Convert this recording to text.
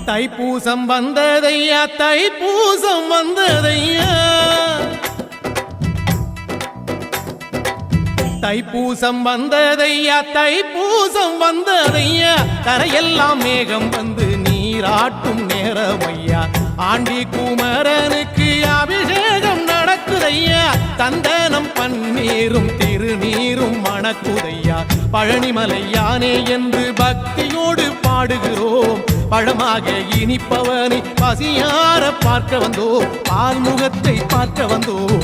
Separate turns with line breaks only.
தைப்பூசம் வந்ததையா தைப்பூசம் வந்ததையா தைப்பூசம் வந்ததையா தைப்பூசம் வந்ததையா கரையெல்லாம் மேகம் வந்து நீராட்டும் நேரமையா ஆண்டி குமரனுக்கு அபிஷேகம் நடக்குதையா சந்தனம் பன்னீரும் திருநீரும் மணக்குதையா பழனிமலை யானே என்று பக்தியோடு பாடுகிறோம் பழமாக இனிப்பவனை பசியார பார்க்க வந்தோம் பால்முகத்தை பார்க்க வந்தோம்